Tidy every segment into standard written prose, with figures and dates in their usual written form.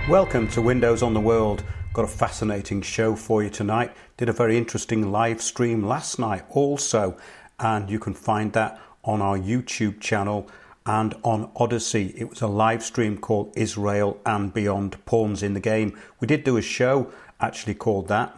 Welcome to Windows on the World. Got a fascinating show for you tonight. Did a very interesting live stream last night also, and you can find that on our YouTube channel and on Odyssey. It was a live stream called Israel and Beyond, Pawns in the Game. We did do a show actually called that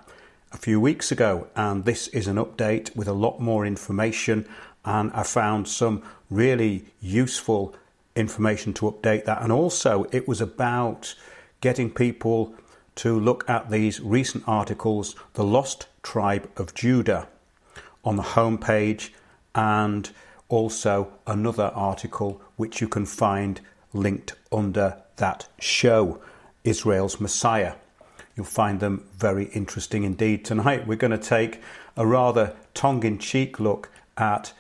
a few weeks ago, and this is an update with a lot more information, and I found some really useful information to update that. And also it was about getting people to look at these recent articles, The Lost Tribe of Judah, on the homepage, and also another article which you can find linked under that show, Israel's Messiah. You'll find them very interesting indeed. Tonight we're going to take a rather tongue-in-cheek look at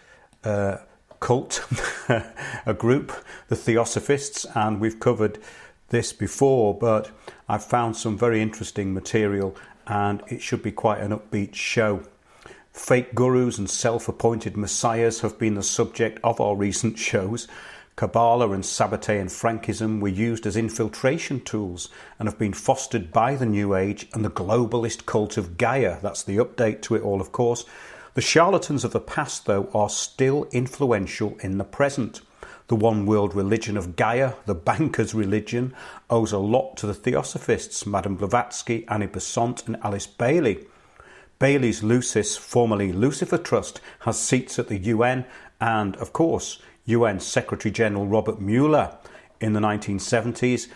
a cult, a group, the Theosophists, and we've covered this before, but I've found some very interesting material and it should be quite an upbeat show. Fake gurus and self-appointed messiahs have been the subject of our recent shows. Kabbalah and Sabbatean Frankism were used as infiltration tools and have been fostered by the New Age and the globalist cult of Gaia. That's the update to it all, of course. The charlatans of the past, though, are still influential in the present. The one world religion of Gaia, the banker's religion, owes a lot to the Theosophists, Madame Blavatski, Annie Besant and Alice Bailey. Bailey's Lucis, formerly Lucifer Trust, has seats at the UN, and, of course, UN Secretary General Robert Mueller in the 1970s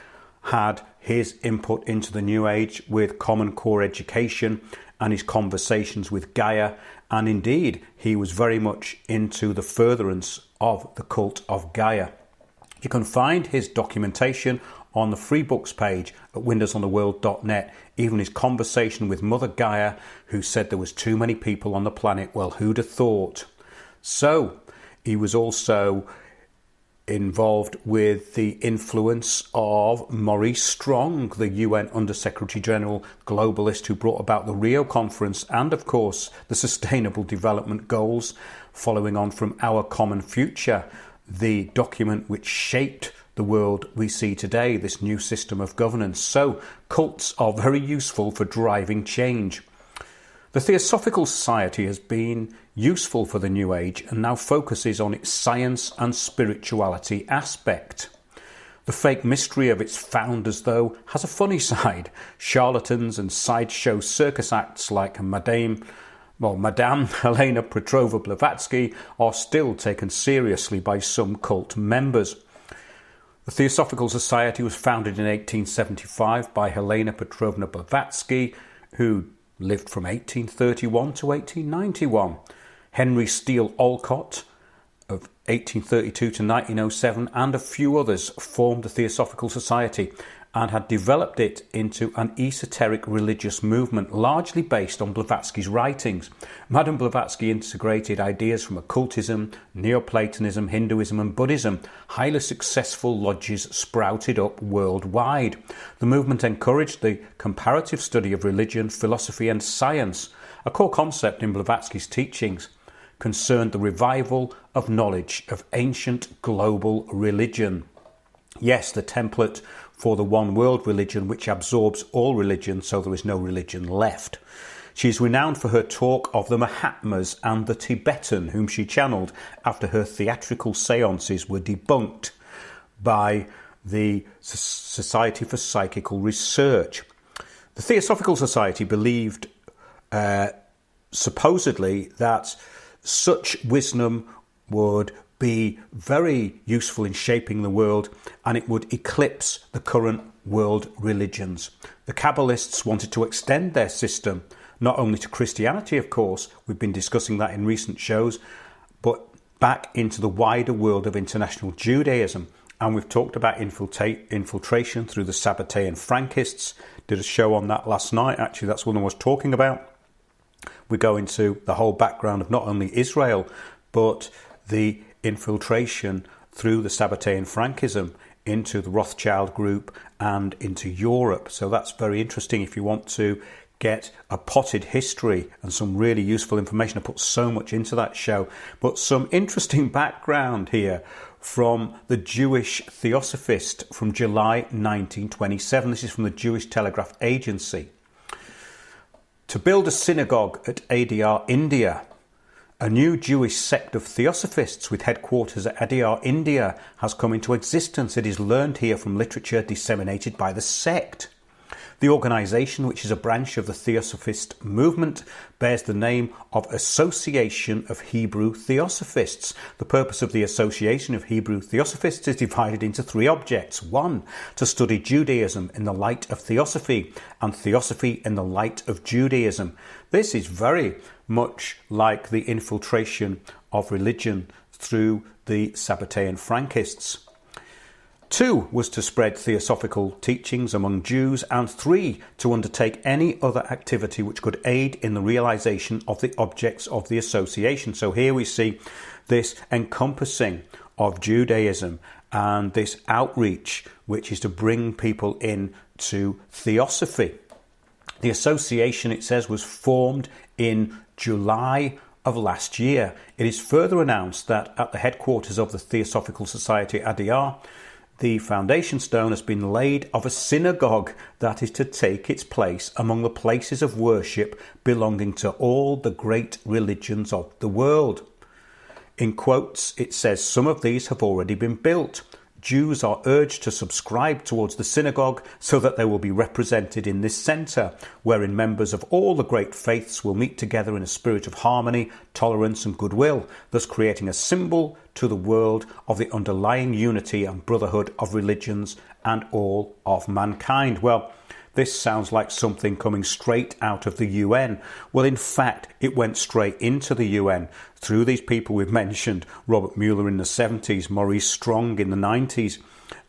had his input into the New Age with Common Core education and his conversations with Gaia, and indeed he was very much into the furtherance of the cult of Gaia. You can find his documentation on the free books page at windowsontheworld.net, even his conversation with Mother Gaia, who said there was too many people on the planet. Well, who'd have thought? So he was also involved with the influence of Maurice Strong, the UN Under-Secretary General globalist who brought about the Rio Conference and, of course, the Sustainable Development Goals, following on from Our Common Future, the document which shaped the world we see today, this new system of governance. So cults are very useful for driving change. The Theosophical Society has been useful for the New Age and now focuses on its science and spirituality aspect. The fake mystery of its founders, though, has a funny side. Charlatans and sideshow circus acts like Madame Helena Petrova Blavatski are still taken seriously by some cult members. The Theosophical Society was founded in 1875 by Helena Petrovna Blavatsky, who lived from 1831 to 1891. Henry Steele Olcott of 1832 to 1907 and a few others formed the Theosophical Society and had developed it into an esoteric religious movement largely based on Blavatsky's writings. Madame Blavatsky integrated ideas from occultism, Neoplatonism, Hinduism and Buddhism. Highly successful lodges sprouted up worldwide. The movement encouraged the comparative study of religion, philosophy and science. A core concept in Blavatsky's teachings concerned the revival of knowledge of ancient global religion. Yes, the template for the one world religion which absorbs all religion, so there is no religion left. She is renowned for her talk of the Mahatmas and the Tibetan, whom she channeled after her theatrical seances were debunked by the Society for Psychical Research. The Theosophical Society believed supposedly that such wisdom would be very useful in shaping the world and it would eclipse the current world religions. The Kabbalists wanted to extend their system not only to Christianity, of course, we've been discussing that in recent shows, but back into the wider world of international Judaism. And we've talked about infiltration through the Sabbatean Frankists. Did a show on that last night. Actually, that's one I was talking about. We go into the whole background of not only Israel, but the infiltration through the Sabbatean Frankism into the Rothschild group and into Europe. So that's very interesting if you want to get a potted history and some really useful information. I put so much into that show, but some interesting background here from the Jewish Theosophist from July 1927. This is from the Jewish Telegraph Agency. To build a synagogue at Adyar, India. A new Jewish sect of Theosophists with headquarters at Adyar, India has come into existence. It is learned here from literature disseminated by the sect. The organisation, which is a branch of the Theosophist movement, bears the name of Association of Hebrew Theosophists. The purpose of the Association of Hebrew Theosophists is divided into three objects. One, to study Judaism in the light of Theosophy, and Theosophy in the light of Judaism. This is very much like the infiltration of religion through the Sabbatean Frankists. 2 was to spread theosophical teachings among Jews, and 3 to undertake any other activity which could aid in the realization of the objects of the association. So here we see this encompassing of Judaism and this outreach, which is to bring people in to Theosophy. The association, it says, was formed in July of last year. It is further announced that at the headquarters of the Theosophical Society Adyar, the foundation stone has been laid of a synagogue that is to take its place among the places of worship belonging to all the great religions of the world. In quotes, it says, some of these have already been built. Jews are urged to subscribe towards the synagogue so that they will be represented in this centre, wherein members of all the great faiths will meet together in a spirit of harmony, tolerance and goodwill, thus creating a symbol to the world of the underlying unity and brotherhood of religions and all of mankind. Well, this sounds like something coming straight out of the UN. Well, in fact, it went straight into the UN through these people we've mentioned, Robert Mueller in the 70s, Maurice Strong in the 90s,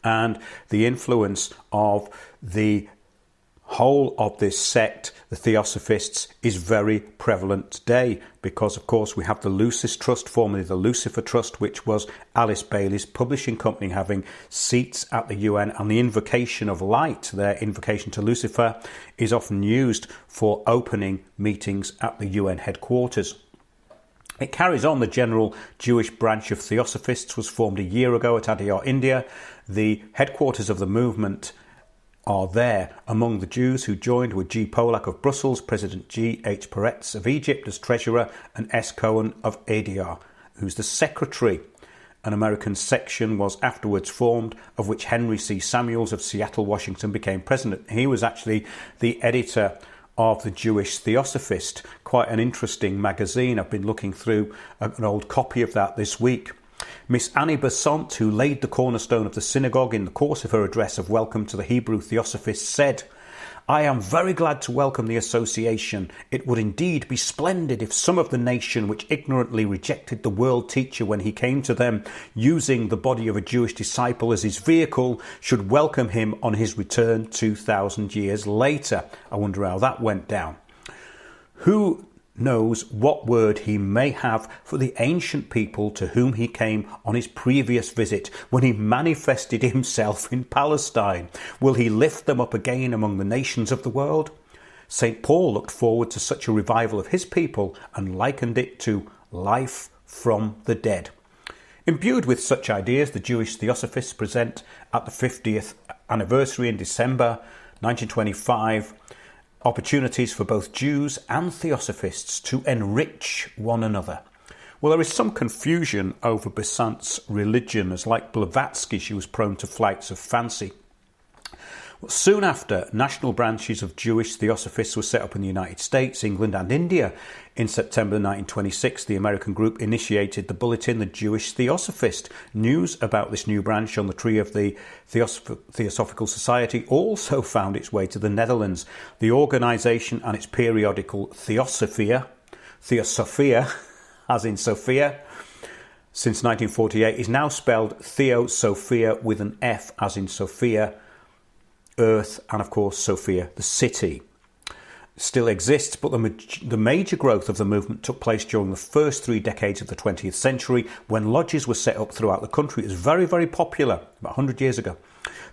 and the influence of the whole of this sect, the Theosophists, is very prevalent today because, of course, we have the Lucis Trust, formerly the Lucifer Trust, which was Alice Bailey's publishing company, having seats at the UN, and the invocation of light, their invocation to Lucifer, is often used for opening meetings at the UN headquarters. It carries on. The general Jewish branch of Theosophists was formed a year ago at Adyar, India. The headquarters of the movement are there. Among the Jews who joined were G. Polak of Brussels, President G. H. Peretz of Egypt as treasurer, and S. Cohen of Adyar, who's the secretary. An American section was afterwards formed, of which Henry C. Samuels of Seattle, Washington, became president. He was actually the editor of the Jewish Theosophist, quite an interesting magazine. I've been looking through an old copy of that this week. Miss Annie Besant, who laid the cornerstone of the synagogue in the course of her address of welcome to the Hebrew Theosophists, said, I am very glad to welcome the association. It would indeed be splendid if some of the nation which ignorantly rejected the world teacher when he came to them, using the body of a Jewish disciple as his vehicle, should welcome him on his return 2,000 years later. I wonder how that went down. Who knows what word he may have for the ancient people to whom he came on his previous visit when he manifested himself in Palestine? Will he lift them up again among the nations of the world? St. Paul looked forward to such a revival of his people and likened it to life from the dead. Imbued with such ideas, the Jewish Theosophists present at the 50th anniversary in December 1925 opportunities for both Jews and Theosophists to enrich one another. Well, there is some confusion over Besant's religion, as like Blavatsky, she was prone to flights of fancy. Well, soon after, national branches of Jewish Theosophists were set up in the United States, England and India. In September 1926, the American group initiated the bulletin, The Jewish Theosophist. News about this new branch on the tree of the Theosophical Society also found its way to the Netherlands. The organisation and its periodical Theosophia, as in Sophia, since 1948, is now spelled Theosophia with an F, as in Sophia, Earth, and of course Sophia, the city. Still exists, but the major growth of the movement took place during the first 3 decades of the 20th century, when lodges were set up throughout the country. It was very, very popular about 100 years ago.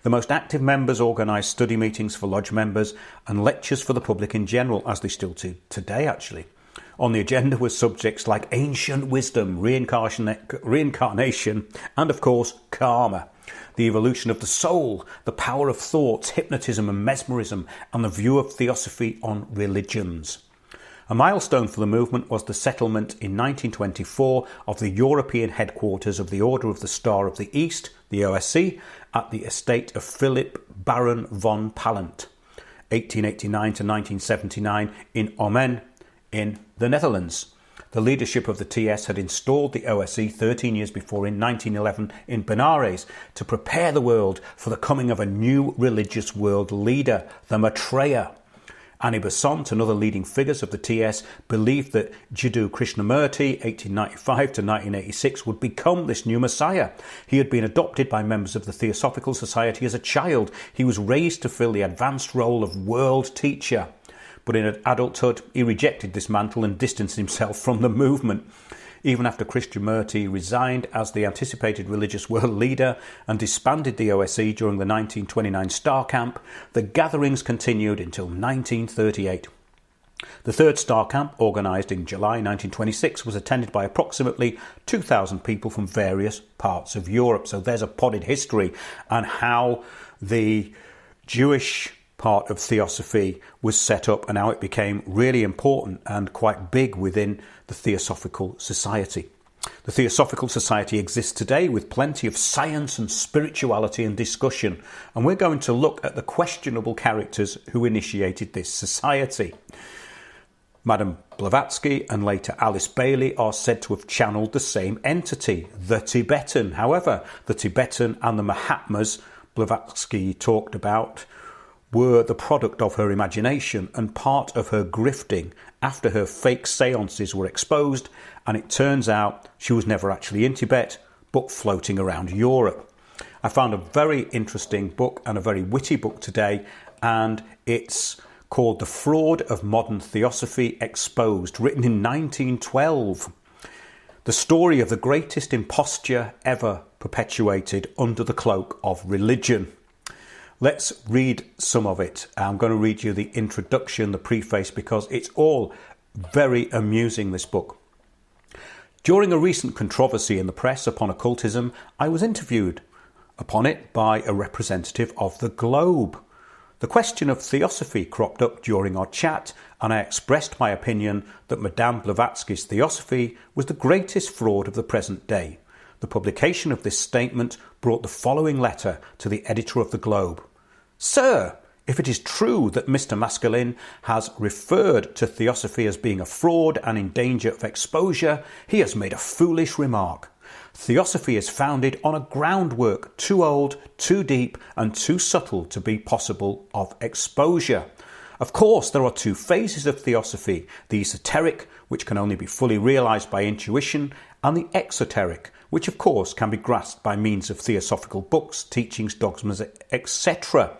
The most active members organised study meetings for lodge members and lectures for the public in general, as they still do today, actually. On the agenda were subjects like ancient wisdom, reincarnation, and of course, karma, the evolution of the soul, the power of thoughts, hypnotism and mesmerism, and the view of Theosophy on religions. A milestone for the movement was the settlement in 1924 of the European headquarters of the Order of the Star of the East, the OSC, at the estate of Philip Baron von Pallandt, 1889 to 1979 in Omen, in the Netherlands. The leadership of the TS had installed the OSC 13 years before in 1911 in Benares to prepare the world for the coming of a new religious world leader, the Maitreya. Annie Besant and other leading figures of the TS believed that Jiddu Krishnamurti, 1895 to 1986, would become this new Messiah. He had been adopted by members of the Theosophical Society as a child. He was raised to fill the advanced role of world teacher. But in adulthood, he rejected this mantle and distanced himself from the movement. Even after Krishnamurti resigned as the anticipated religious world leader and disbanded the OSC during the 1929 Star Camp, the gatherings continued until 1938. The third Star Camp, organised in July 1926, was attended by approximately 2,000 people from various parts of Europe. So there's a potted history and how the Jewish part of Theosophy was set up and how it became really important and quite big within the Theosophical Society. The Theosophical Society exists today with plenty of science and spirituality and discussion, and we're going to look at the questionable characters who initiated this society. Madame Blavatski and later Alice Bailey are said to have channeled the same entity, the Tibetan. However, the Tibetan and the Mahatmas Blavatsky talked about were the product of her imagination and part of her grifting after her fake seances were exposed, and it turns out she was never actually in Tibet but floating around Europe. I found a very interesting book and a very witty book today, and it's called The Fraud of Modern Theosophy Exposed, written in 1912. The story of the greatest imposture ever perpetuated under the cloak of religion. Let's read some of it. I'm going to read you the introduction, the preface, because it's all very amusing, this book. During a recent controversy in the press upon occultism, I was interviewed upon it by a representative of the Globe. The question of Theosophy cropped up during our chat, and I expressed my opinion that Madame Blavatsky's Theosophy was the greatest fraud of the present day. The publication of this statement brought the following letter to the editor of the Globe. Sir, if it is true that Mr. Maskelyne has referred to Theosophy as being a fraud and in danger of exposure, he has made a foolish remark. Theosophy is founded on a groundwork too old, too deep and too subtle to be possible of exposure. Of course, there are two phases of Theosophy, the esoteric, which can only be fully realised by intuition, and the exoteric, which of course can be grasped by means of theosophical books, teachings, dogmas, etc.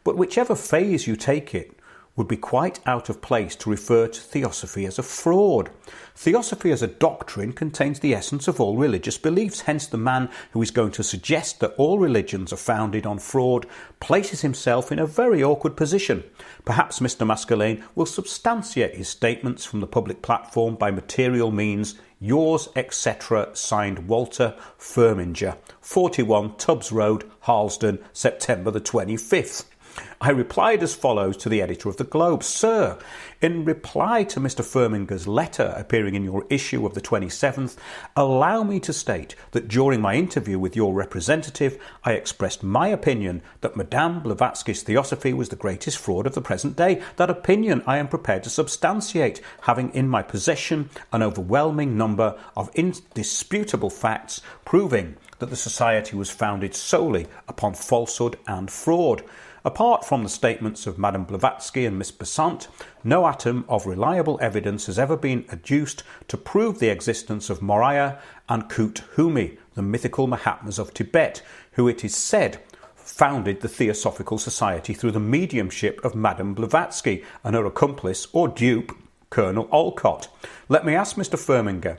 But whichever phase you take it, would be quite out of place to refer to Theosophy as a fraud. Theosophy as a doctrine contains the essence of all religious beliefs, hence the man who is going to suggest that all religions are founded on fraud places himself in a very awkward position. Perhaps Mr. Maskelyne will substantiate his statements from the public platform by material means. Yours, etc., signed Walter Firminger, 41 Tubbs Road, Harlesden, September the 25th. I replied as follows to the editor of the Globe. Sir, in reply to Mr. Firminger's letter appearing in your issue of the 27th, allow me to state that during my interview with your representative, I expressed my opinion that Madame Blavatsky's Theosophy was the greatest fraud of the present day. That opinion I am prepared to substantiate, having in my possession an overwhelming number of indisputable facts proving that the society was founded solely upon falsehood and fraud. Apart from the statements of Madame Blavatsky and Miss Besant, no atom of reliable evidence has ever been adduced to prove the existence of Moraya and Kut Humi, the mythical Mahatmas of Tibet, who it is said founded the Theosophical Society through the mediumship of Madame Blavatsky and her accomplice or dupe, Colonel Olcott. Let me ask Mr. Firminger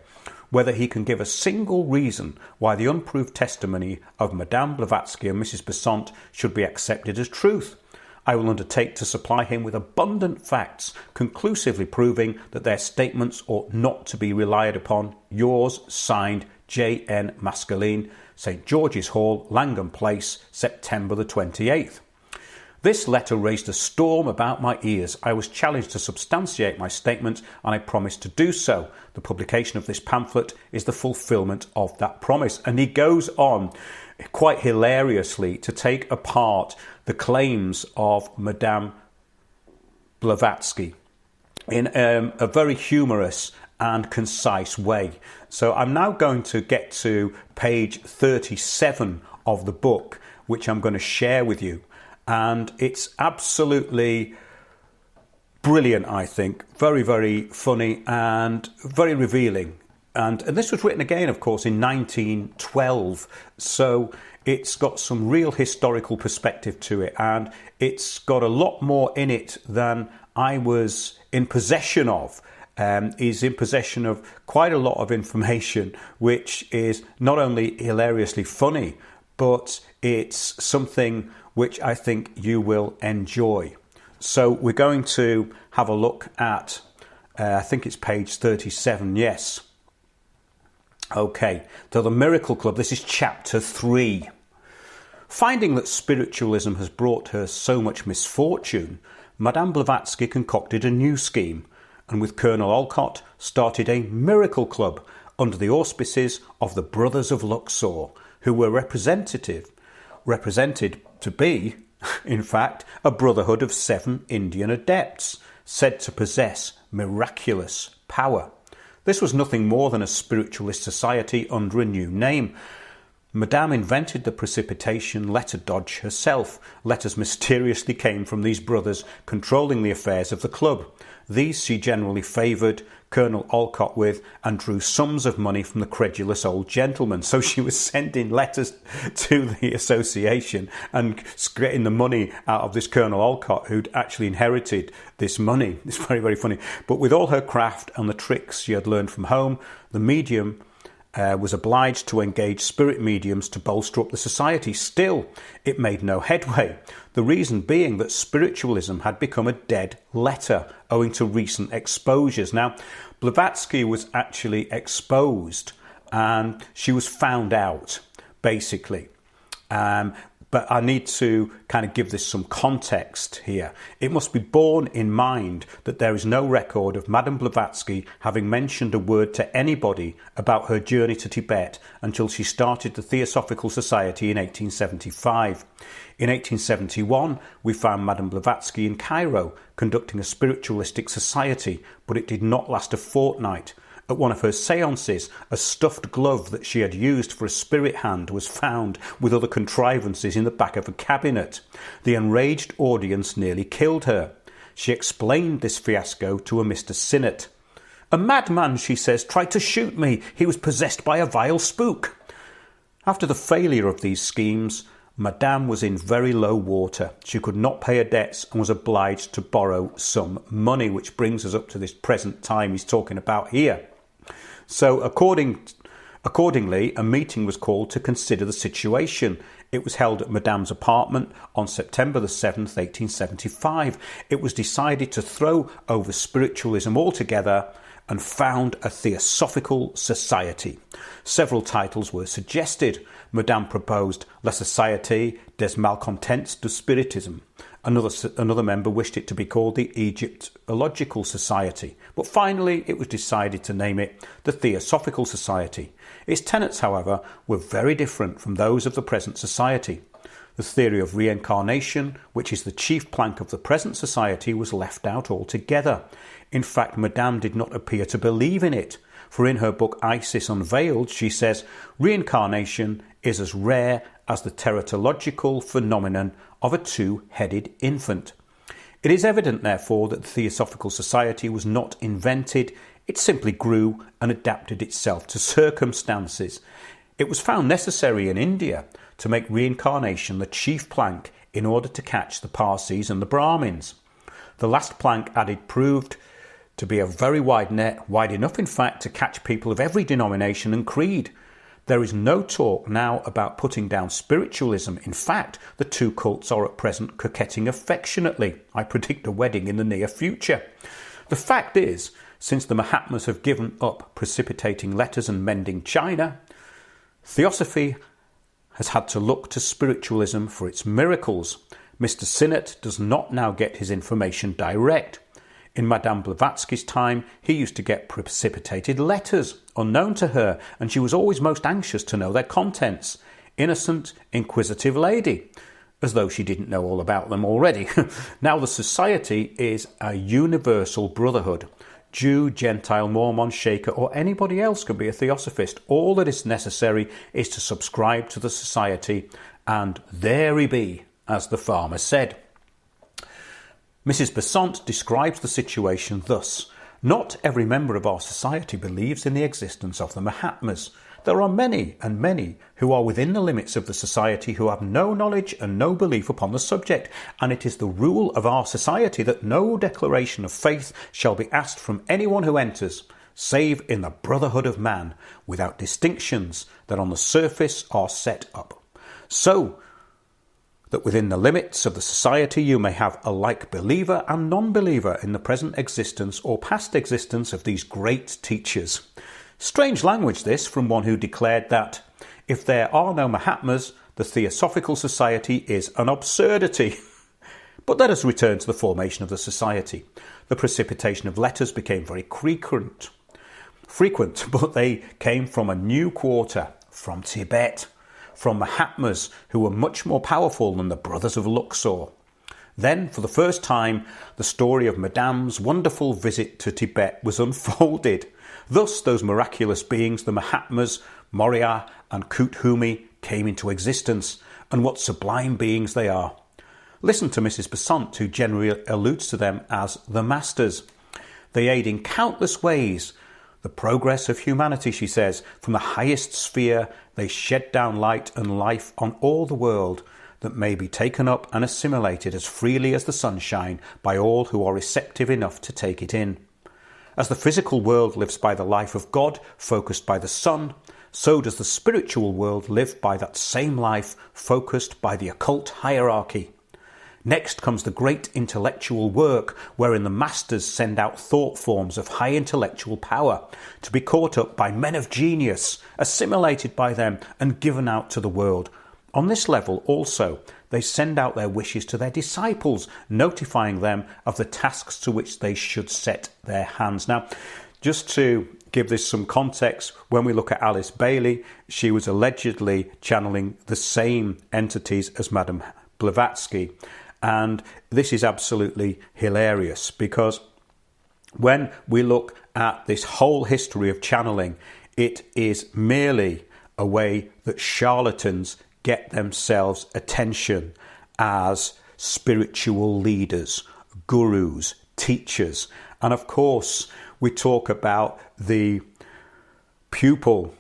whether he can give a single reason why the unproved testimony of Madame Blavatsky and Mrs. Besant should be accepted as truth. I will undertake to supply him with abundant facts, conclusively proving that their statements ought not to be relied upon. Yours, signed, J.N. Maskelyne, St. George's Hall, Langham Place, September the 28th. This letter raised a storm about my ears. I was challenged to substantiate my statement, and I promised to do so. The publication of this pamphlet is the fulfilment of that promise. And he goes on quite hilariously to take apart the claims of Madame Blavatsky in a very humorous and concise way. So I'm now going to get to page 37 of the book, which I'm going to share with you. And it's absolutely brilliant, I think. Very, very funny and very revealing. And this was written again, of course, in 1912. So it's got some real historical perspective to it. And it's got a lot more in it than I was in possession of. Is in possession of quite a lot of information, which is not only hilariously funny, but it's something which I think you will enjoy. So we're going to have a look at, I think it's page 37, yes. Okay, so the Miracle Club, this is chapter 3. Finding that spiritualism has brought her so much misfortune, Madame Blavatsky concocted a new scheme, and with Colonel Olcott started a Miracle Club under the auspices of the Brothers of Luxor, who were represented to be, in fact, a brotherhood of 7 Indian adepts, said to possess miraculous power. This was nothing more than a spiritualist society under a new name. Madame invented the precipitation letter dodge herself. Letters mysteriously came from these brothers controlling the affairs of the club. These she generally favoured Colonel Olcott with and drew sums of money from the credulous old gentleman. So she was sending letters to the association and getting the money out of this Colonel Olcott, who'd actually inherited this money. It's very, very funny. But with all her craft and the tricks she had learned from home, the medium was obliged to engage spirit mediums to bolster up the society. Still, it made no headway. The reason being that spiritualism had become a dead letter owing to recent exposures. Now, Blavatsky was actually exposed and she was found out, basically. But I need to kind of give this some context here. It must be borne in mind that there is no record of Madame Blavatsky having mentioned a word to anybody about her journey to Tibet until she started the Theosophical Society in 1875. In 1871, we found Madame Blavatsky in Cairo conducting a spiritualistic society, but it did not last a fortnight. At one of her seances, a stuffed glove that she had used for a spirit hand was found with other contrivances in the back of a cabinet. The enraged audience nearly killed her. She explained this fiasco to a Mr. Sinnott. "A madman," she says, "tried to shoot me. He was possessed by a vile spook." After the failure of these schemes, Madame was in very low water. She could not pay her debts and was obliged to borrow some money, which brings us up to this present time he's talking about here. So accordingly, a meeting was called to consider the situation. It was held at Madame's apartment on September the 7th, 1875. It was decided to throw over spiritualism altogether and found a Theosophical Society. Several titles were suggested. Madame proposed La Société des Malcontents du Spiritisme. Another member wished it to be called the Egyptological Society, but finally it was decided to name it the Theosophical Society. Its tenets, however, were very different from those of the present society. The theory of reincarnation, which is the chief plank of the present society, was left out altogether. In fact, Madame did not appear to believe in it, for in her book Isis Unveiled, she says, "Reincarnation is as rare as the teratological phenomenon of a two-headed infant." It is evident, therefore, that the Theosophical Society was not invented. It simply grew and adapted itself to circumstances. It was found necessary in India to make reincarnation the chief plank in order to catch the Parsis and the Brahmins. The last plank added proved to be a very wide net, wide enough, in fact, to catch people of every denomination and creed. There is no talk now about putting down spiritualism. In fact, the two cults are at present coquetting affectionately. I predict a wedding in the near future. The fact is, since the Mahatmas have given up precipitating letters and mending China, Theosophy has had to look to spiritualism for its miracles. Mr. Sinnott does not now get his information direct. In Madame Blavatski's time, he used to get precipitated letters, unknown to her, and she was always most anxious to know their contents. Innocent, inquisitive lady, as though she didn't know all about them already. Now the society is a universal brotherhood. Jew, Gentile, Mormon, Shaker, or anybody else can be a Theosophist. All that is necessary is to subscribe to the society, and there he be, as the farmer said. Mrs. Besant describes the situation thus. Not every member of our society believes in the existence of the Mahatmas. There are many and many who are within the limits of the society who have no knowledge and no belief upon the subject, and it is the rule of our society that no declaration of faith shall be asked from anyone who enters, save in the brotherhood of man, without distinctions that on the surface are set up. So that within the limits of the society you may have alike believer and non-believer in the present existence or past existence of these great teachers. Strange language this from one who declared that if there are no Mahatmas, the Theosophical Society is an absurdity. But let us return to the formation of the society. The precipitation of letters became very frequent, but they came from a new quarter, from Tibet, from Mahatmas who were much more powerful than the Brothers of Luxor. Then, for the first time, the story of Madame's wonderful visit to Tibet was unfolded. Thus, those miraculous beings, the Mahatmas, Moria and Kuthumi, came into existence, and what sublime beings they are. Listen to Mrs. Besant, who generally alludes to them as the Masters. They aid in countless ways the progress of humanity, she says. From the highest sphere, they shed down light and life on all the world, that may be taken up and assimilated as freely as the sunshine by all who are receptive enough to take it in. As the physical world lives by the life of God, focused by the sun, so does the spiritual world live by that same life, focused by the occult hierarchy. Next comes the great intellectual work, wherein the masters send out thought forms of high intellectual power, to be caught up by men of genius, assimilated by them and given out to the world. On this level also, they send out their wishes to their disciples, notifying them of the tasks to which they should set their hands. Now, just to give this some context, when we look at Alice Bailey, she was allegedly channeling the same entities as Madame Blavatsky. And this is absolutely hilarious, because when we look at this whole history of channeling, it is merely a way that charlatans get themselves attention as spiritual leaders, gurus, teachers. And of course, we talk about the pupil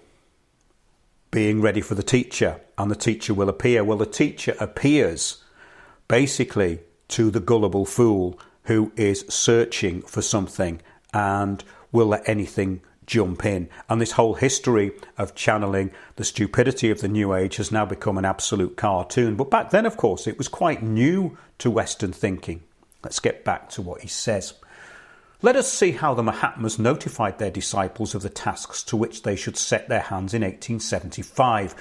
being ready for the teacher, and the teacher will appear. Well, the teacher appears basically to the gullible fool who is searching for something and will let anything jump in. And this whole history of channeling the stupidity of the New Age has now become an absolute cartoon. But back then, of course, it was quite new to Western thinking. Let's get back to what he says. Let us see how the Mahatmas notified their disciples of the tasks to which they should set their hands in 1875.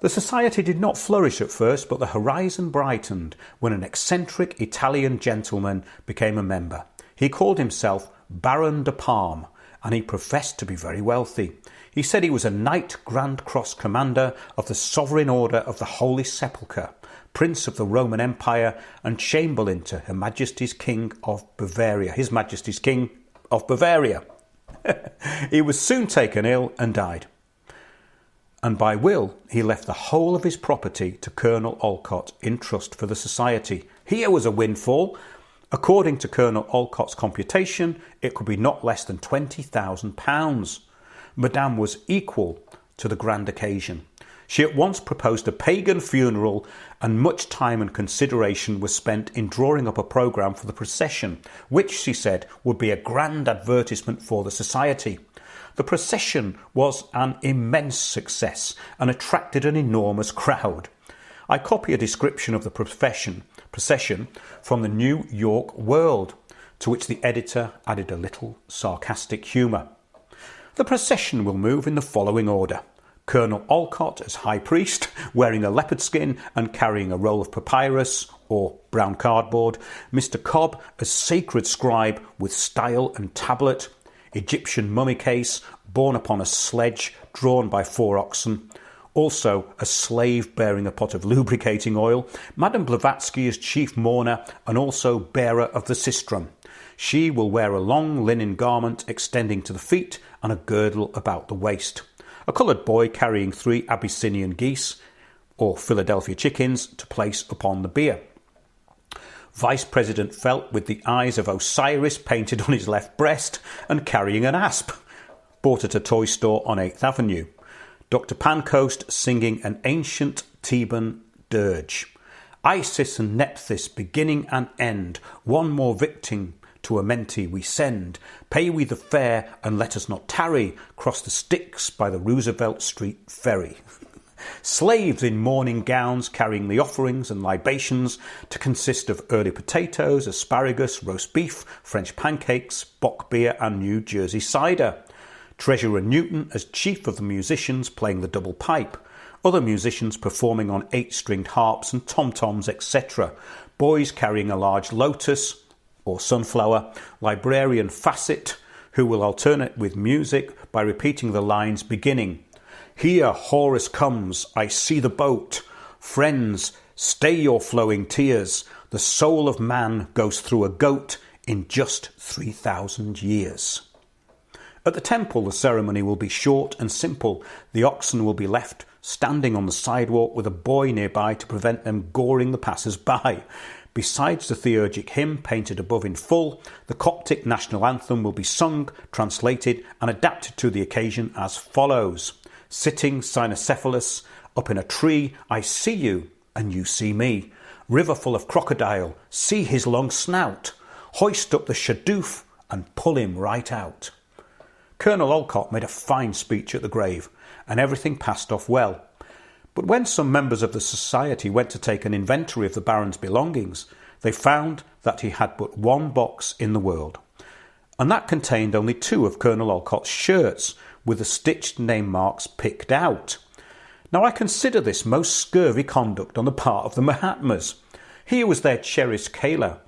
The society did not flourish at first, but the horizon brightened when an eccentric Italian gentleman became a member. He called himself Baron de Palm, and he professed to be very wealthy. He said he was a Knight Grand Cross Commander of the Sovereign Order of the Holy Sepulchre, Prince of the Roman Empire, and Chamberlain to Her Majesty's King of Bavaria. His Majesty's King of Bavaria. He was soon taken ill and died. And by will, he left the whole of his property to Colonel Olcott in trust for the society. Here was a windfall. According to Colonel Olcott's computation, it could be not less than £20,000. Madame was equal to the grand occasion. She at once proposed a pagan funeral, and much time and consideration was spent in drawing up a programme for the procession, which, she said, would be a grand advertisement for the society. The procession was an immense success and attracted an enormous crowd. I copy a description of the procession from the New York World, to which the editor added a little sarcastic humour. The procession will move in the following order. Colonel Olcott as High Priest, wearing a leopard skin and carrying a roll of papyrus or brown cardboard. Mr. Cobb as Sacred Scribe with style and tablet. Egyptian mummy case, borne upon a sledge drawn by 4 oxen. Also a slave bearing a pot of lubricating oil. Madame Blavatski as chief mourner and also bearer of the sistrum. She will wear a long linen garment extending to the feet and a girdle about the waist. A coloured boy carrying 3 Abyssinian geese, or Philadelphia chickens, to place upon the bier. Vice President Felt with the eyes of Osiris painted on his left breast and carrying an asp, bought at a toy store on 8th Avenue. Dr. Pancoast singing an ancient Theban dirge. Isis and Nephthys beginning and end, one more victim to Amenti we send. Pay we the fare and let us not tarry, cross the Styx by the Roosevelt Street ferry. Slaves in mourning gowns carrying the offerings and libations, to consist of early potatoes, asparagus, roast beef, French pancakes, bock beer and New Jersey cider. Treasurer Newton as chief of the musicians playing the double pipe. Other musicians performing on 8-stringed harps and tom-toms, etc. Boys carrying a large lotus or sunflower. Librarian Facet, who will alternate with music by repeating the lines beginning, "Here Horus comes, I see the boat. Friends, stay your flowing tears. The soul of man goes through a goat in just 3,000 years." At the temple, the ceremony will be short and simple. The oxen will be left standing on the sidewalk with a boy nearby to prevent them goring the passers-by. Besides the theurgic hymn painted above in full, the Coptic national anthem will be sung, translated and adapted to the occasion as follows. Sitting cynocephalus up in a tree, I see you and you see me. River full of crocodile, see his long snout. Hoist up the shadoof and pull him right out. Colonel Olcott made a fine speech at the grave, and everything passed off well. But when some members of the society went to take an inventory of the Baron's belongings, they found that he had but 1 box in the world, and that contained only 2 of Colonel Olcott's shirts, with the stitched name marks picked out. Now I consider this most scurvy conduct on the part of the Mahatmas. Here was their cherished Kayla,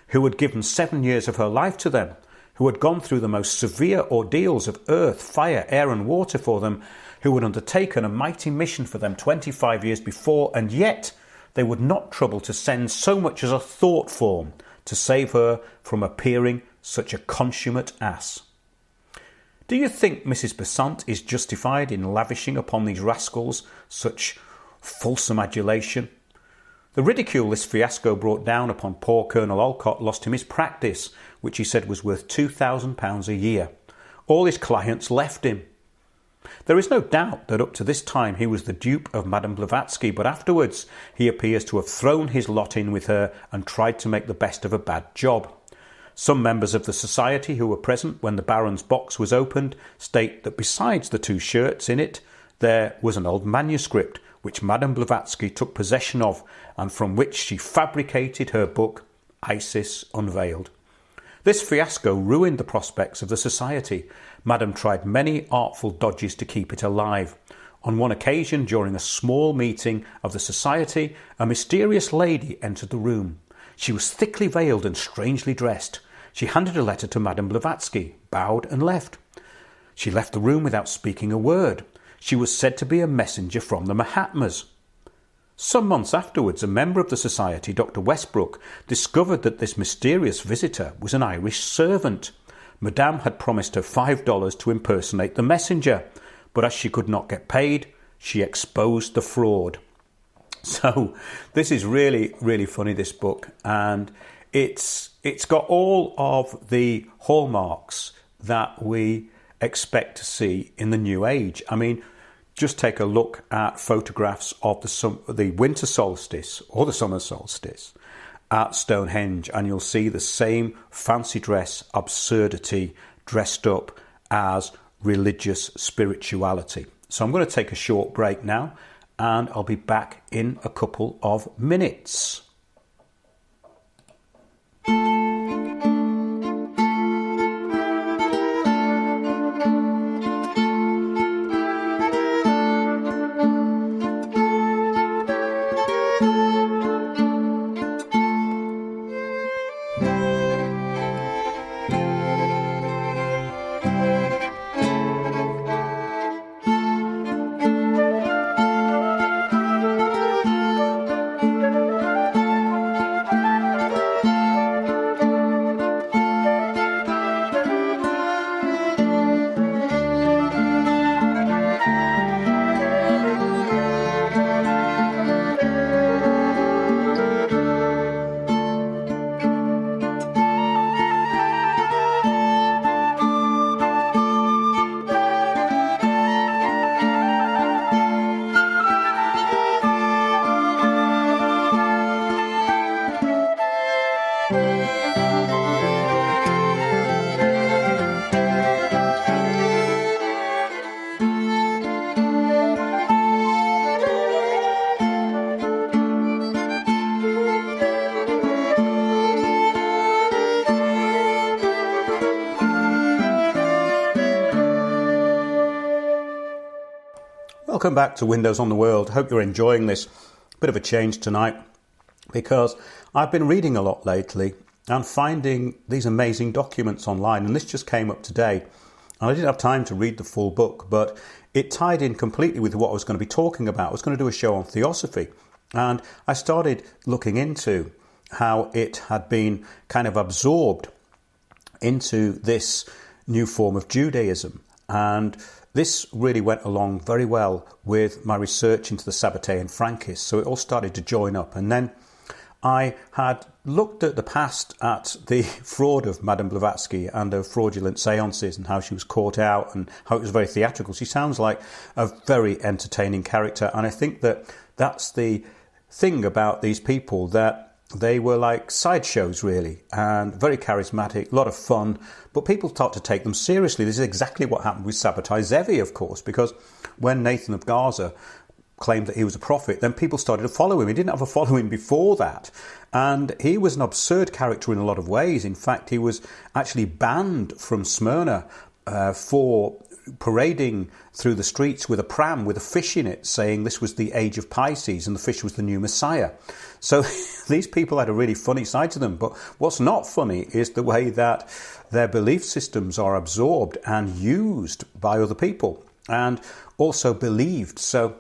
who had given 7 years of her life to them, who had gone through the most severe ordeals of earth, fire, air and water for them, who had undertaken a mighty mission for them 25 years before, and yet they would not trouble to send so much as a thought form to save her from appearing such a consummate ass. Do you think Mrs. Besant is justified in lavishing upon these rascals such fulsome adulation? The ridicule this fiasco brought down upon poor Colonel Olcott lost him his practice, which he said was worth £2,000 a year. All his clients left him. There is no doubt that up to this time he was the dupe of Madame Blavatsky, but afterwards he appears to have thrown his lot in with her and tried to make the best of a bad job. Some members of the society who were present when the Baron's box was opened state that besides the 2 shirts in it, there was an old manuscript which Madame Blavatsky took possession of, and from which she fabricated her book, Isis Unveiled. This fiasco ruined the prospects of the society. Madame tried many artful dodges to keep it alive. On one occasion, during a small meeting of the society, a mysterious lady entered the room. She was thickly veiled and strangely dressed. She handed a letter to Madame Blavatsky, bowed and left. She left the room without speaking a word. She was said to be a messenger from the Mahatmas. Some months afterwards, a member of the society, Dr. Westbrook, discovered that this mysterious visitor was an Irish servant. Madame had promised her $5 to impersonate the messenger, but as she could not get paid, she exposed the fraud. So this is really, really funny, this book, and it's got all of the hallmarks that we expect to see in the new age. I mean, just take a look at photographs of the winter solstice or the summer solstice at Stonehenge, and you'll see the same fancy dress absurdity dressed up as religious spirituality. So I'm going to take a short break now, and I'll be back in a couple of minutes. Welcome back to Windows on the World. Hope you're enjoying this. Bit of a change tonight because I've been reading a lot lately and finding these amazing documents online, and this just came up today. And I didn't have time to read the full book, but it tied in completely with what I was going to be talking about. I was going to do a show on Theosophy, and I started looking into how it had been kind of absorbed into this new form of Judaism. And this really went along very well with my research into the Sabbatean Frankists, so it all started to join up. And then I had looked at the past at the fraud of Madame Blavatski and her fraudulent seances and how she was caught out and how it was very theatrical. She sounds like a very entertaining character, and I think that that's the thing about these people, that they were like sideshows really, and very charismatic, a lot of fun, but people start to take them seriously. This is exactly what happened with Sabbatai Zevi, of course, because when Nathan of Gaza claimed that he was a prophet, then people started to follow him. He didn't have a following before that, and he was an absurd character in a lot of ways. In fact, he was actually banned from Smyrna for parading through the streets with a pram with a fish in it, saying this was the age of Pisces and the fish was the new Messiah. So these people had a really funny side to them. But what's not funny is the way that their belief systems are absorbed and used by other people and also believed. So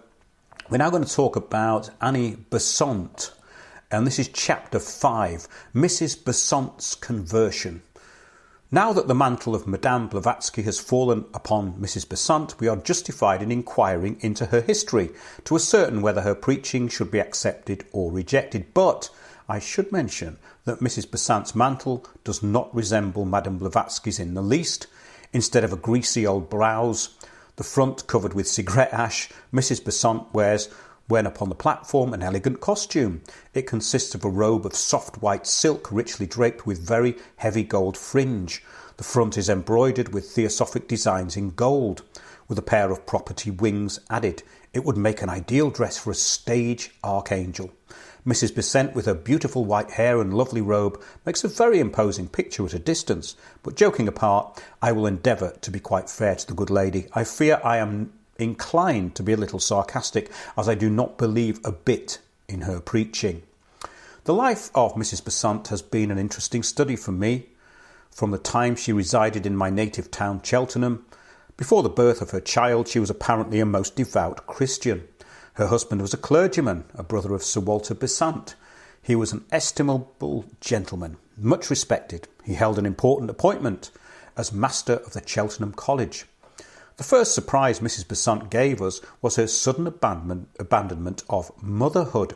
we're now going to talk about Annie Besant, and this is chapter 5, Mrs. Besant's conversion. Now that the mantle of Madame Blavatsky has fallen upon Mrs. Besant, we are justified in inquiring into her history to ascertain whether her preaching should be accepted or rejected. But I should mention that Mrs. Besant's mantle does not resemble Madame Blavatsky's in the least. Instead of a greasy old blouse, the front covered with cigarette ash, Mrs. Besant wears, when upon the platform, an elegant costume. It consists of a robe of soft white silk richly draped with very heavy gold fringe. The front is embroidered with Theosophic designs in gold, with a pair of property wings added. It would make an ideal dress for a stage archangel. Mrs. Besant, with her beautiful white hair and lovely robe, makes a very imposing picture at a distance. But joking apart, I will endeavour to be quite fair to the good lady. I fear I am inclined to be a little sarcastic, as I do not believe a bit in her preaching. The life of Mrs. Besant has been an interesting study for me. From the time she resided in my native town, Cheltenham, before the birth of her child, she was apparently a most devout Christian. Her husband was a clergyman, a brother of Sir Walter Besant. He was an estimable gentleman, much respected. He held an important appointment as master of the Cheltenham College. The first surprise Mrs. Besant gave us was her sudden abandonment of motherhood.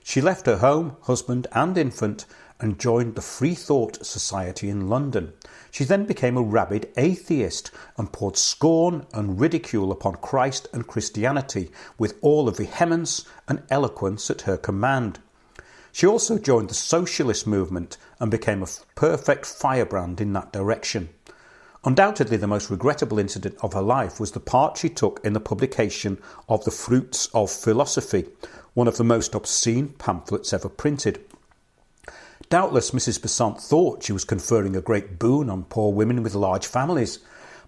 She left her home, husband and infant and joined the Free Thought Society in London. She then became a rabid atheist and poured scorn and ridicule upon Christ and Christianity with all the vehemence and eloquence at her command. She also joined the socialist movement and became a perfect firebrand in that direction. Undoubtedly, the most regrettable incident of her life was the part she took in the publication of The Fruits of Philosophy, one of the most obscene pamphlets ever printed. Doubtless Mrs. Besant thought she was conferring a great boon on poor women with large families,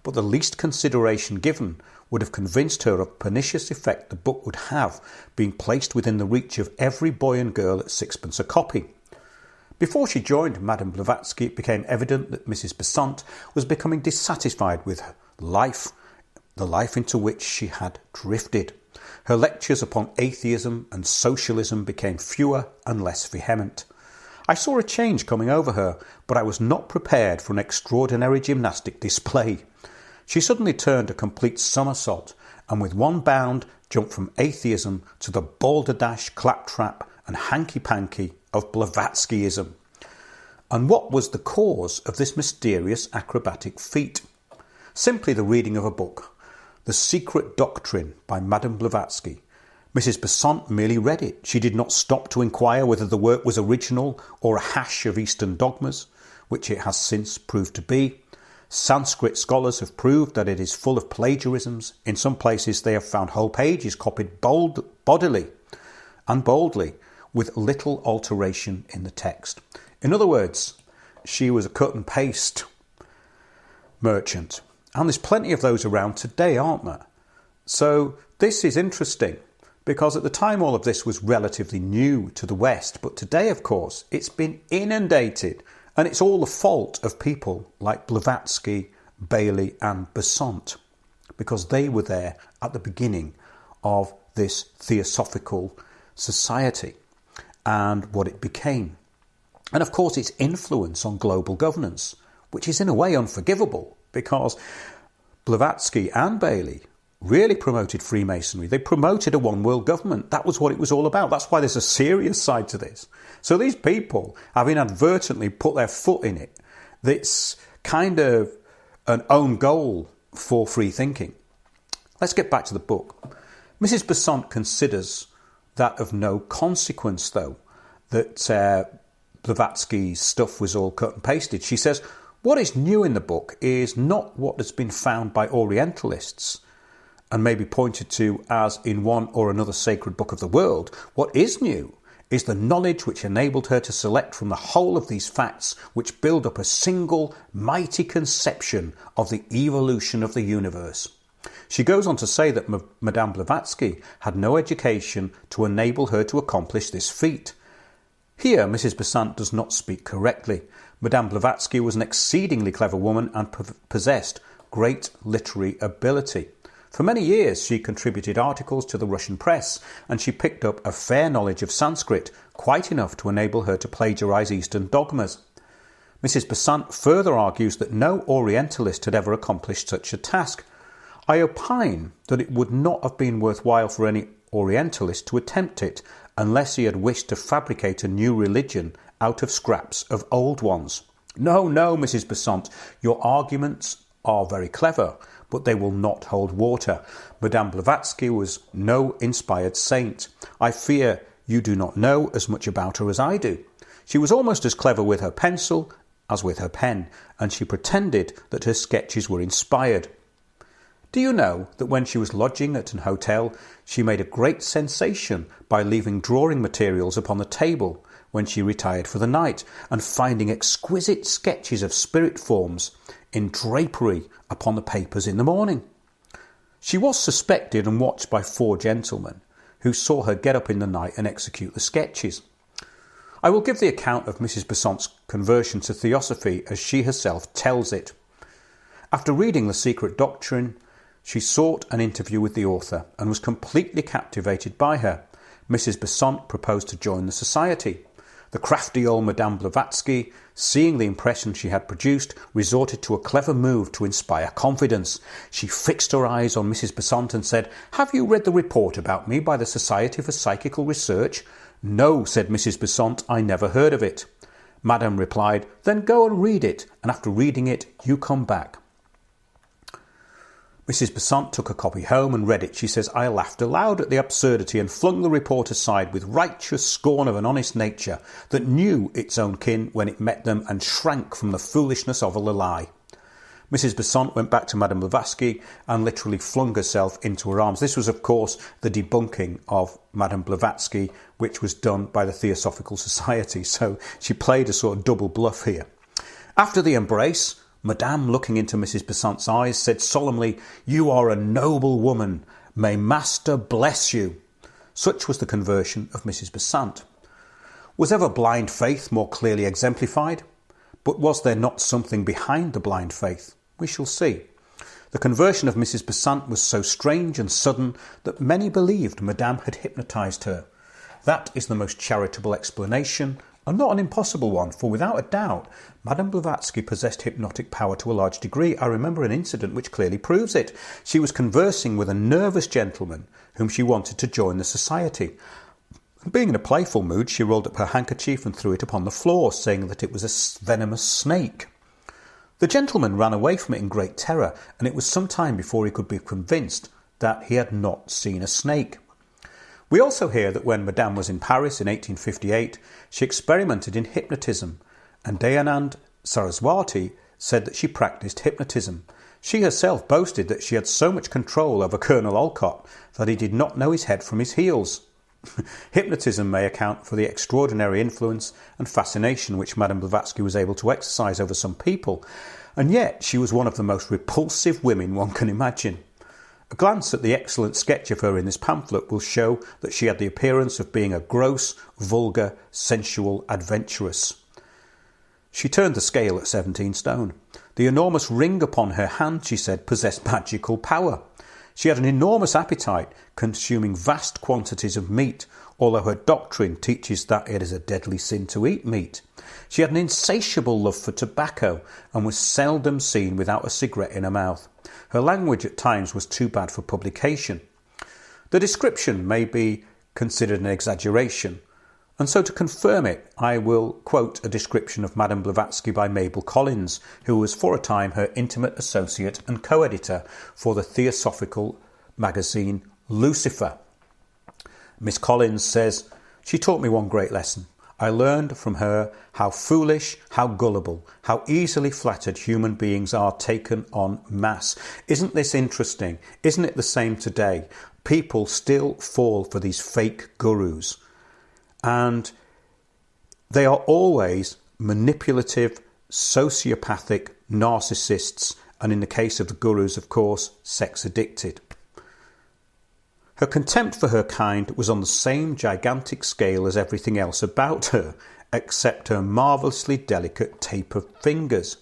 but the least consideration given would have convinced her of the pernicious effect the book would have, being placed within the reach of every boy and girl at sixpence a copy. Before she joined Madame Blavatsky, it became evident that Mrs. Besant was becoming dissatisfied with her life, the life into which she had drifted. Her lectures upon atheism and socialism became fewer and less vehement. I saw a change coming over her, but I was not prepared for an extraordinary gymnastic display. She suddenly turned a complete somersault and with one bound jumped from atheism to the balderdash, claptrap and hanky-panky of Blavatskyism. And what was the cause of this mysterious acrobatic feat? Simply the reading of a book, The Secret Doctrine by Madame Blavatsky. Mrs. Besant merely read it. She did not stop to inquire whether the work was original or a hash of Eastern dogmas, which it has since proved to be. Sanskrit scholars have proved that it is full of plagiarisms. In some places they have found whole pages copied boldly, with little alteration in the text. In other words, she was a cut and paste merchant. And there's plenty of those around today, aren't there? So this is interesting, because at the time all of this was relatively new to the West, but today, of course, it's been inundated, and it's all the fault of people like Blavatsky, Bailey and Besant, because they were there at the beginning of this theosophical society and what it became. And of course its influence on global governance, which is in a way unforgivable, because Blavatsky and Bailey really promoted Freemasonry. They promoted a one world government. That was what it was all about. That's why there's a serious side to this. So these people have inadvertently put their foot in it. That's kind of an own goal for free thinking. Let's get back to the book. Mrs. Besant considers that of no consequence, though, that Blavatsky's stuff was all cut and pasted. She says, what is new in the book is not what has been found by Orientalists and may be pointed to as in one or another sacred book of the world. What is new is the knowledge which enabled her to select from the whole of these facts which build up a single mighty conception of the evolution of the universe. She goes on to say that Madame Blavatsky had no education to enable her to accomplish this feat. Here Mrs. Besant does not speak correctly. Madame Blavatsky was an exceedingly clever woman and possessed great literary ability. For many years she contributed articles to the Russian press, and she picked up a fair knowledge of Sanskrit, quite enough to enable her to plagiarise Eastern dogmas. Mrs. Besant further argues that no Orientalist had ever accomplished such a task. I opine that it would not have been worthwhile for any Orientalist to attempt it unless he had wished to fabricate a new religion out of scraps of old ones. No, Mrs. Besant, your arguments are very clever, but they will not hold water. Madame Blavatsky was no inspired saint. I fear you do not know as much about her as I do. She was almost as clever with her pencil as with her pen, and she pretended that her sketches were inspired. Do you know that when she was lodging at an hotel, she made a great sensation by leaving drawing materials upon the table when she retired for the night, and finding exquisite sketches of spirit forms in drapery upon the papers in the morning? She was suspected and watched by 4 gentlemen who saw her get up in the night and execute the sketches. I will give the account of Mrs. Besant's conversion to Theosophy as she herself tells it. After reading The Secret Doctrine, she sought an interview with the author and was completely captivated by her. Mrs. Besant proposed to join the society. The crafty old Madame Blavatsky, seeing the impression she had produced, resorted to a clever move to inspire confidence. She fixed her eyes on Mrs. Besant and said, "Have you read the report about me by the Society for Psychical Research?" "No," said Mrs. Besant, "I never heard of it." Madame replied, "Then go and read it, and after reading it, you come back." Mrs. Besant took a copy home and read it. She says, "I laughed aloud at the absurdity and flung the report aside with righteous scorn of an honest nature that knew its own kin when it met them and shrank from the foolishness of a lie." Mrs. Besant went back to Madame Blavatski and literally flung herself into her arms. This was, of course, the debunking of Madame Blavatsky, which was done by the Theosophical Society. So she played a sort of double bluff here. After the embrace, Madame, looking into Mrs. Besant's eyes, said solemnly, "You are a noble woman. May Master bless you." Such was the conversion of Mrs. Besant. Was ever blind faith more clearly exemplified? But was there not something behind the blind faith? We shall see. The conversion of Mrs. Besant was so strange and sudden that many believed Madame had hypnotised her. That is the most charitable explanation, and not an impossible one, for without a doubt, Madame Blavatsky possessed hypnotic power to a large degree. I remember an incident which clearly proves it. She was conversing with a nervous gentleman whom she wanted to join the society. Being in a playful mood, she rolled up her handkerchief and threw it upon the floor, saying that it was a venomous snake. The gentleman ran away from it in great terror, and it was some time before he could be convinced that he had not seen a snake. We also hear that when Madame was in Paris in 1858, she experimented in hypnotism, and Dayanand Saraswati said that she practiced hypnotism. She herself boasted that she had so much control over Colonel Olcott that he did not know his head from his heels. Hypnotism may account for the extraordinary influence and fascination which Madame Blavatsky was able to exercise over some people, and yet she was one of the most repulsive women one can imagine. A glance at the excellent sketch of her in this pamphlet will show that she had the appearance of being a gross, vulgar, sensual adventuress. She turned the scale at 17 stone. The enormous ring upon her hand, she said, possessed magical power. She had an enormous appetite, consuming vast quantities of meat, although her doctrine teaches that it is a deadly sin to eat meat. She had an insatiable love for tobacco and was seldom seen without a cigarette in her mouth. Her language at times was too bad for publication. The description may be considered an exaggeration, and so to confirm it, I will quote a description of Madame Blavatsky by Mabel Collins, who was for a time her intimate associate and co-editor for the Theosophical magazine Lucifer. Miss Collins says, "She taught me one great lesson. I learned from her how foolish, how gullible, how easily flattered human beings are taken en masse." Isn't this interesting? Isn't it the same today? People still fall for these fake gurus. And they are always manipulative, sociopathic narcissists, and in the case of the gurus, of course, sex addicted. Her contempt for her kind was on the same gigantic scale as everything else about her, except her marvellously delicate taper fingers.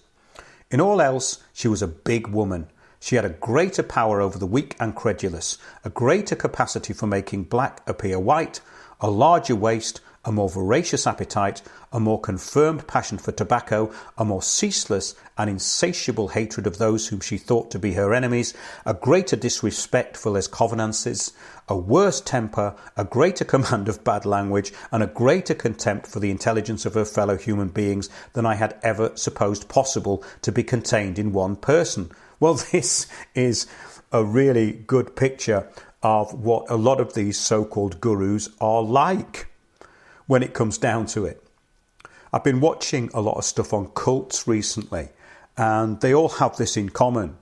In all else, she was a big woman. She had a greater power over the weak and credulous, a greater capacity for making black appear white, a larger waist, a more voracious appetite, a more confirmed passion for tobacco, a more ceaseless and insatiable hatred of those whom she thought to be her enemies, a greater disrespect for les convenances, a worse temper, a greater command of bad language, and a greater contempt for the intelligence of her fellow human beings than I had ever supposed possible to be contained in one person. Well, this is a really good picture of what a lot of these so-called gurus are like when it comes down to it. I've been watching a lot of stuff on cults recently, and they all have this in common.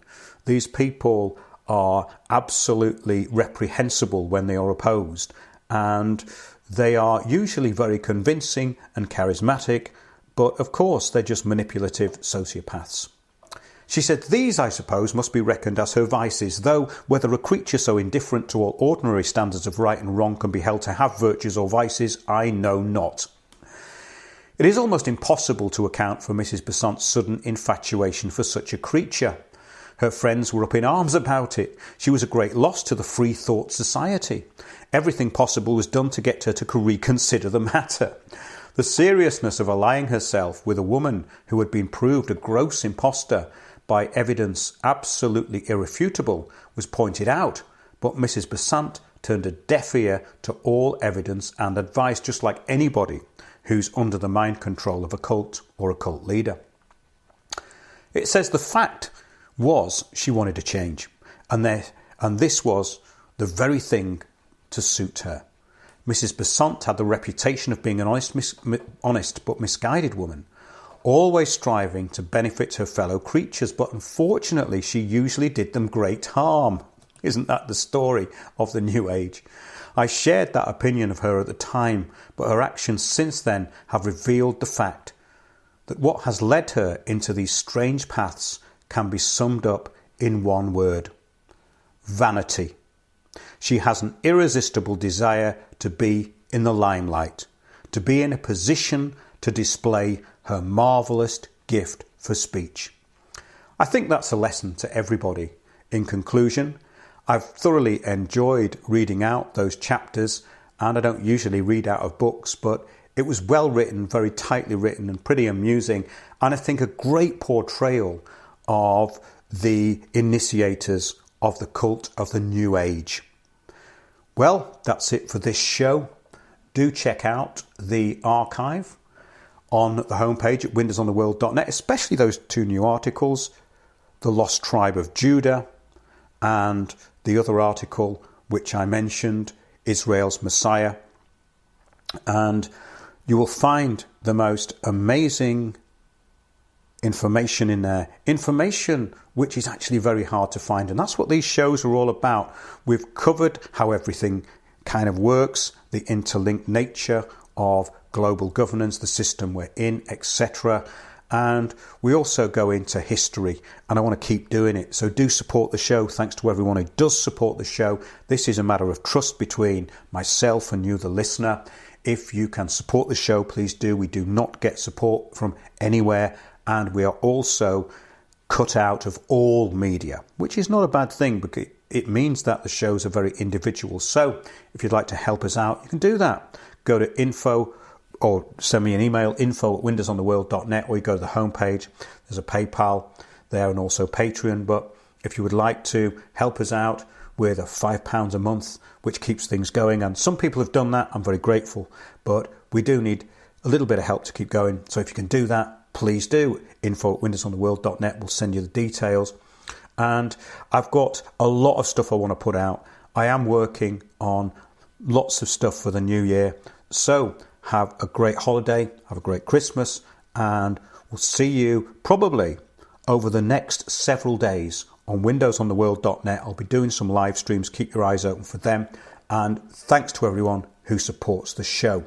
These people are absolutely reprehensible when they are opposed, and they are usually very convincing and charismatic, but of course they're just manipulative sociopaths. She said, "These, I suppose, must be reckoned as her vices, though whether a creature so indifferent to all ordinary standards of right and wrong can be held to have virtues or vices, I know not." It is almost impossible to account for Mrs. Besant's sudden infatuation for such a creature. Her friends were up in arms about it. She was a great loss to the Free Thought Society. Everything possible was done to get her to reconsider the matter. The seriousness of allying herself with a woman who had been proved a gross impostor by evidence absolutely irrefutable was pointed out, but Mrs. Besant turned a deaf ear to all evidence and advice, just like anybody who's under the mind control of a cult or a cult leader. It says the fact was she wanted to change, and this was the very thing to suit her. Mrs. Besant had the reputation of being an honest but misguided woman, always striving to benefit her fellow creatures, but unfortunately she usually did them great harm. Isn't that the story of the New Age? I shared that opinion of her at the time, but her actions since then have revealed the fact that what has led her into these strange paths can be summed up in one word: vanity. She has an irresistible desire to be in the limelight, to be in a position to display her marvellous gift for speech. I think that's a lesson to everybody. In conclusion, I've thoroughly enjoyed reading out those chapters, and I don't usually read out of books, but it was well written, very tightly written and pretty amusing, and I think a great portrayal of the initiators of the cult of the New Age. Well, that's it for this show. Do check out the archive on the homepage at windowsontheworld.net, especially those 2 new articles, The Lost Tribe of Judah and the other article which I mentioned, Israel's Messiah. And you will find the most amazing information in there, information which is actually very hard to find, and that's what these shows are all about. We've covered how everything kind of works, the interlinked nature of global governance, the system we're in, etc. And we also go into history, and I want to keep doing it. So do support the show. Thanks to everyone who does support the show. This is a matter of trust between myself and you, the listener. If you can support the show, please do. We do not get support from anywhere, and we are also cut out of all media, which is not a bad thing because it means that the shows are very individual. So if you'd like to help us out, you can do that. Go to info or send me an email, info@windowsontheworld.net, or you go to the homepage. There's a PayPal there and also Patreon. But if you would like to help us out with £5 a month, which keeps things going, and some people have done that, I'm very grateful, but we do need a little bit of help to keep going. So if you can do that, please do. info@windowsontheworld.net will send you the details. And I've got a lot of stuff I want to put out. I am working on lots of stuff for the new year. So have a great holiday, have a great Christmas, and we'll see you probably over the next several days on windowsontheworld.net. I'll be doing some live streams. Keep your eyes open for them. And thanks to everyone who supports the show.